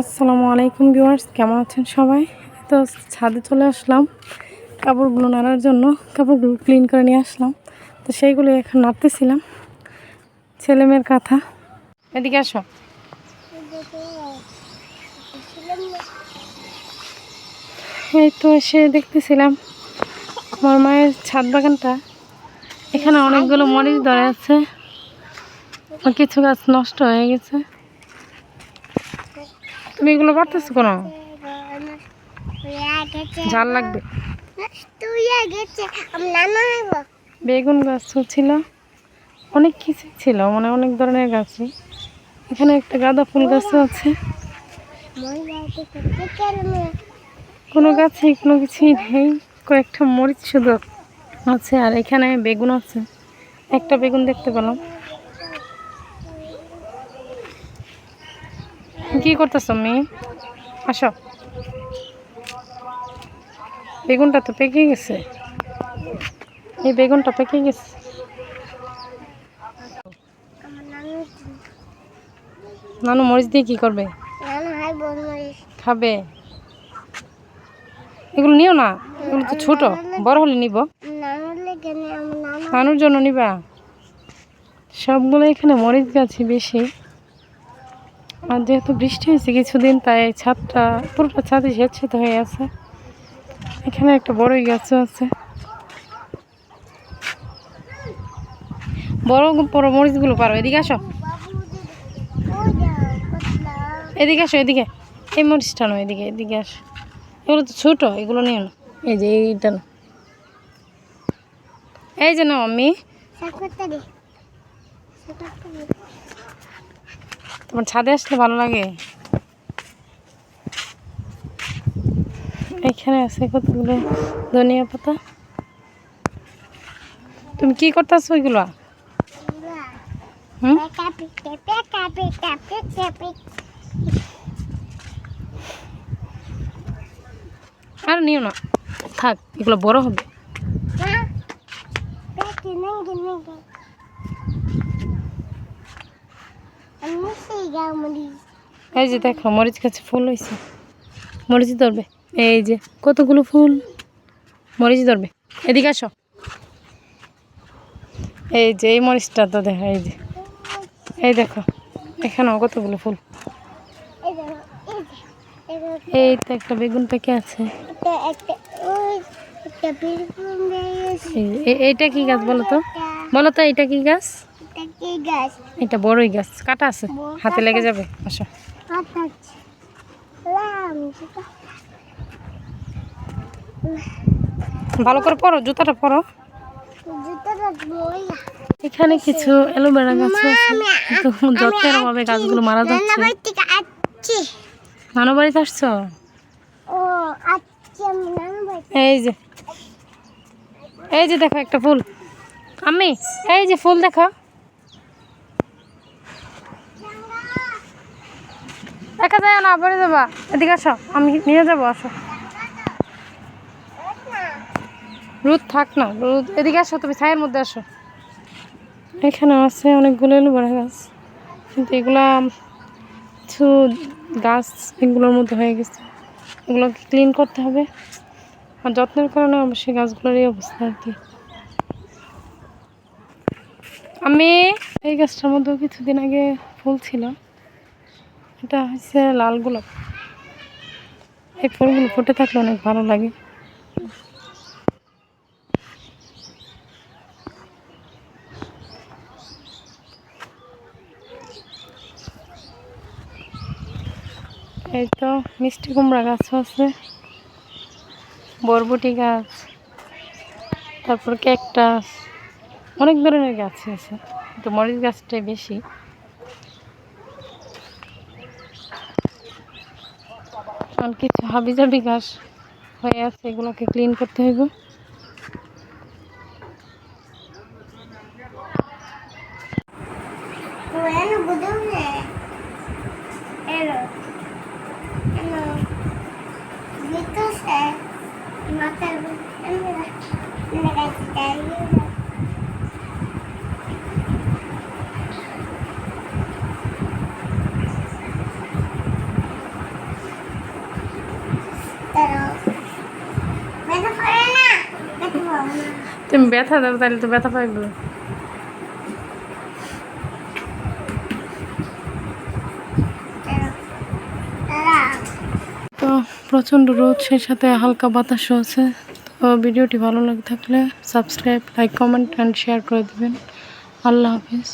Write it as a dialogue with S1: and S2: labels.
S1: আসসালামু আলাইকুম ভিউয়ার্স, কেমন আছেন সবাই? তো ছাদে চলে আসলাম কাপড়গুলো নাড়ার জন্য। কাপড়গুলো ক্লিন করে নিয়ে আসলাম, তো সেইগুলো এখন নাড়তেছিলাম। ছেলে মেয়ের কথা। এদিকে আসো। এই তো এসে দেখতেছিলাম আমার মায়ের ছাদ বাগানটা। এখানে অনেকগুলো মরিচ ধরে আছে, কিছু গাছ নষ্ট হয়ে গেছে। তুমি এগুলো পারতেছো কেন? ঝাল লাগবে। বেগুন গাছও ছিল, অনেক কিছু ছিল, মানে অনেক ধরনের গাছই। এখানে একটা গাঁদা ফুল গাছও আছে। কোনো গাছে কোনো কিছুই নেই, কয়েকটা মরিচ শুধু আছে। আর এখানে বেগুন আছে, একটা বেগুন দেখতে পেলাম। কি করতেছ মেয়ে? আসো। বেগুনটা তো পেকে গেছে, এই বেগুনটা পেকে গেছে। নানু মরিচ দিয়ে কি করবে? খাবে। এগুলো নিও না, এগুলো তো ছোট, বড় হলে নিব। নানুর জন্য নিবা? সবগুলো এখানে মরিচ গাছই বেশি। আর যেহেতু বৃষ্টি হয়েছে কিছুদিন, তাই ছাদটা পুরোটা ছাদে স্বেচ্ছিত হয়ে আছে। এখানে একটা বড়ই গাছও আছে। বড় বড় মরিচগুলো পারো। এদিকে আসো, এদিকে আসো, এদিকে। এই মরিচটা নয়, এদিকে এদিকে আসো। এগুলো তো ছোট, এগুলো নিও না। এই যে এইটা না, এই যে না আমি। তোমার ছাদে আসলে ভালো লাগে। এখানে আছে কতগুলো ধনিয়া পাতা। তুমি কি করতেছো ওইগুলো? আর নিও না, থাক, এগুলো বড় হবে। এই যে দেখো, মরিচ গাছে ফুল হয়েছে, মরিচ ধরবে। এই যে কতগুলো ফুল, মরিচ ধরবে। এদিকে আসো। এই যে এই মরিচটা তো দেখো, এই যে এই দেখো, এখানেও কতগুলো ফুল। এই তো একটা বেগুন পেকে আছে। এইটা কি গাছ বলো তো? বলো তো, এটা কি গাছ? এটা বড়ই গাছ, কাটা আছে, হাতে লেগে যাবে। আসো। ভালো করে পরো, জুতাটা পরো। এখানে কিছু অ্যালোভেরা গাছ আছে, কিন্তু যত্নের অভাবে গাছগুলো মারা যাচ্ছে। নানু বাড়িতে আসছো? এই যে, এই যে দেখো একটা ফুল। আমি এই যে ফুল দেখো, দেখা যায় না, পরে যাবা। এদিকে আসো, আমি নিয়ে যাবো। আসো, রোদ থাক না, রোদ। এদিকে আসো, তুমি ছায়ের মধ্যে আসো। এখানে আছে অনেকগুলো অ্যালোভেরা গাছ, কিন্তু এগুলা কিছু গাছ এগুলোর মধ্যে হয়ে গেছে। এগুলোকে ক্লিন করতে হবে, আর যত্নের কারণে অবশ্যই গাছগুলোর এই অবস্থা আর কি। আমি এই গাছটার মধ্যেও কিছুদিন আগে ফুল ছিল, এটা হচ্ছে লাল গোলাপ। এই ফুলগুলো ফুটে থাকলে অনেক ভালো লাগে। এই তো মিষ্টি কুমড়া গাছও আছে, বরবটি গাছ, তারপর ক্যাকটাস, অনেক ধরনের গাছ আছে, কিন্তু মরিচ গাছটাই বেশি। আর কিছু হাবিজাবি ঘাস হয়ে আছে, এগুলোকে ক্লিন করতে হইব। তুমি ব্যথা দাও, তাহলে তো ব্যথা পাইব। তো প্রচণ্ড রোদ, সেই সাথে হালকা বাতাসও আছে। তো ভিডিওটি ভালো লাগে থাকলে subscribe, like, comment and share করে দেবেন। আল্লাহ হাফিজ।